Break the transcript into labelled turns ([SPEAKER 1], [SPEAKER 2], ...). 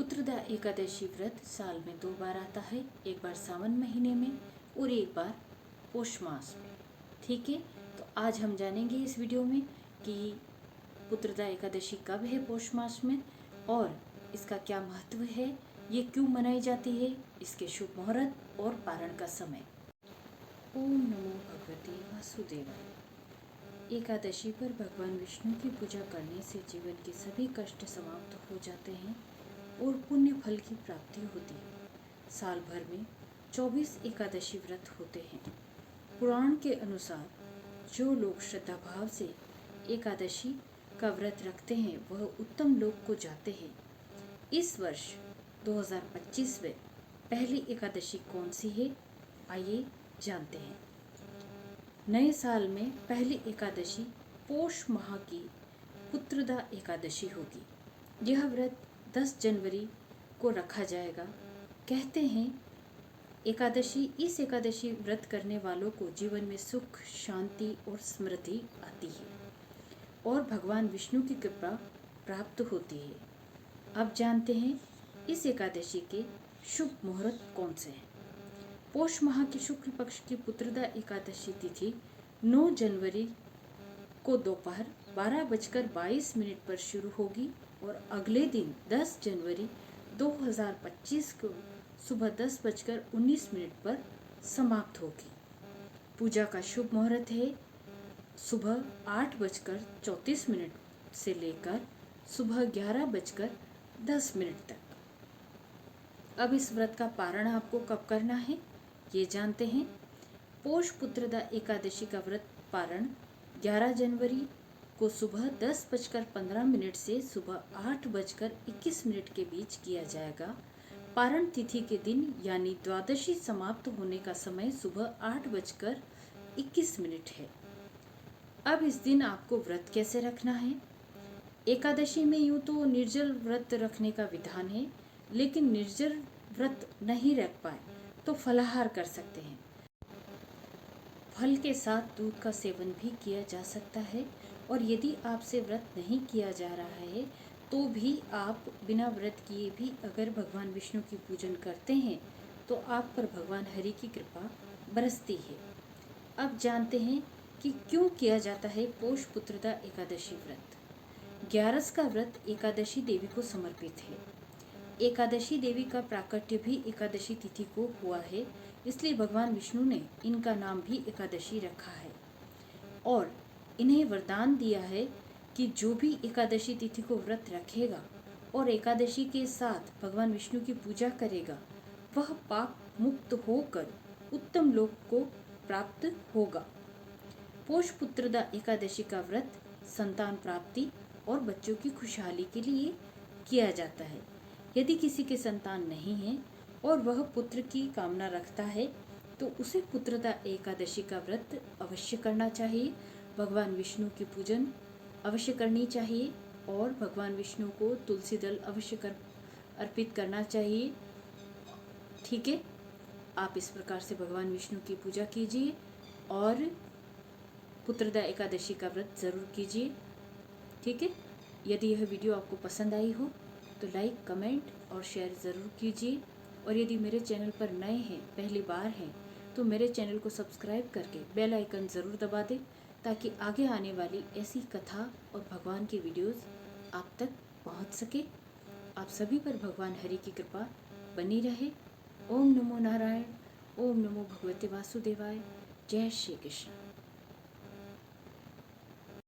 [SPEAKER 1] पुत्रदा एकादशी व्रत साल में 2 बार आता है, एक बार सावन महीने में और एक बार पौष मास में। ठीक है, तो आज हम जानेंगे इस वीडियो में कि पुत्रदा एकादशी कब है पौष मास में और इसका क्या महत्व है, ये क्यों मनाई जाती है, इसके शुभ मुहूर्त और पारण का समय। ओम नमो भगवते वासुदेवाय। एकादशी पर भगवान विष्णु की पूजा करने से जीवन के सभी कष्ट समाप्त हो जाते हैं और पुण्य फल की प्राप्ति होती है। साल भर में 24 एकादशी व्रत होते हैं। पुराण के अनुसार जो लोग श्रद्धा भाव से एकादशी का व्रत रखते हैं वह उत्तम लोक को जाते हैं। इस वर्ष 2025 में पहली एकादशी कौन सी है, आइए जानते हैं। नए साल में पहली एकादशी पौष माह की पुत्रदा एकादशी होगी। यह व्रत 10 जनवरी को रखा जाएगा। कहते हैं इस एकादशी व्रत करने वालों को जीवन में सुख, शांति और समृद्धि आती है और भगवान विष्णु की कृपा प्राप्त होती है। अब जानते हैं इस एकादशी के शुभ मुहूर्त कौन से हैं। पौष माह की शुक्ल पक्ष की पुत्रदा एकादशी तिथि 9 जनवरी को दोपहर 12:22 पर शुरू होगी और अगले दिन 10 जनवरी 2025 को सुबह 10:19 पर समाप्त होगी। पूजा का शुभ मुहूर्त है सुबह 8:34 से लेकर सुबह 11:10 तक। अब इस व्रत का पारण आपको कब करना है, ये जानते हैं। पौष पुत्रदा एकादशी का व्रत पारण 11 जनवरी को सुबह 10:15 से सुबह 8:21 के बीच किया जाएगा। पारण तिथि के दिन यानी द्वादशी समाप्त होने का समय सुबह 8:21 है। अब इस दिन आपको व्रत कैसे रखना है। एकादशी में यूँ तो निर्जल व्रत रखने का विधान है, लेकिन निर्जल व्रत नहीं रख पाए तो फलाहार कर सकते हैं। फल के साथ दूध का सेवन भी किया जा सकता है और यदि आपसे व्रत नहीं किया जा रहा है तो भी आप बिना व्रत किए भी अगर भगवान विष्णु की पूजन करते हैं तो आप पर भगवान हरि की कृपा बरसती है। अब जानते हैं कि क्यों किया जाता है पौष पुत्रदा एकादशी व्रत। ग्यारस का व्रत एकादशी देवी को समर्पित है। एकादशी देवी का प्राकट्य भी एकादशी तिथि को हुआ है, इसलिए भगवान विष्णु ने इनका नाम भी एकादशी रखा है और इन्हें वरदान दिया है कि जो भी एकादशी तिथि को व्रत रखेगा और एकादशी के साथ भगवान विष्णु की पूजा करेगा वह पाप मुक्त होकर उत्तम लोक को प्राप्त होगा। पौष पुत्रदा एकादशी का व्रत संतान प्राप्ति और बच्चों की खुशहाली के लिए किया जाता है। यदि किसी के संतान नहीं है और वह पुत्र की कामना रखता है तो उसे पुत्रदा एकादशी का व्रत अवश्य करना चाहिए। भगवान विष्णु की पूजन अवश्य करनी चाहिए और भगवान विष्णु को तुलसी दल अवश्य अर्पित करना चाहिए। ठीक है, आप इस प्रकार से भगवान विष्णु की पूजा कीजिए और पुत्रदा एकादशी का व्रत ज़रूर कीजिए। ठीक है, यदि यह वीडियो आपको पसंद आई हो तो लाइक, कमेंट और शेयर ज़रूर कीजिए और यदि मेरे चैनल पर नए हैं, पहली बार हैं, तो मेरे चैनल को सब्सक्राइब करके बेल आइकन ज़रूर दबा दें ताकि आगे आने वाली ऐसी कथा और भगवान की वीडियोस आप तक पहुंच सके। आप सभी पर भगवान हरि की कृपा बनी रहे। ओम नमो नारायण। ओम नमो भगवते वासुदेवाय। जय श्री कृष्ण।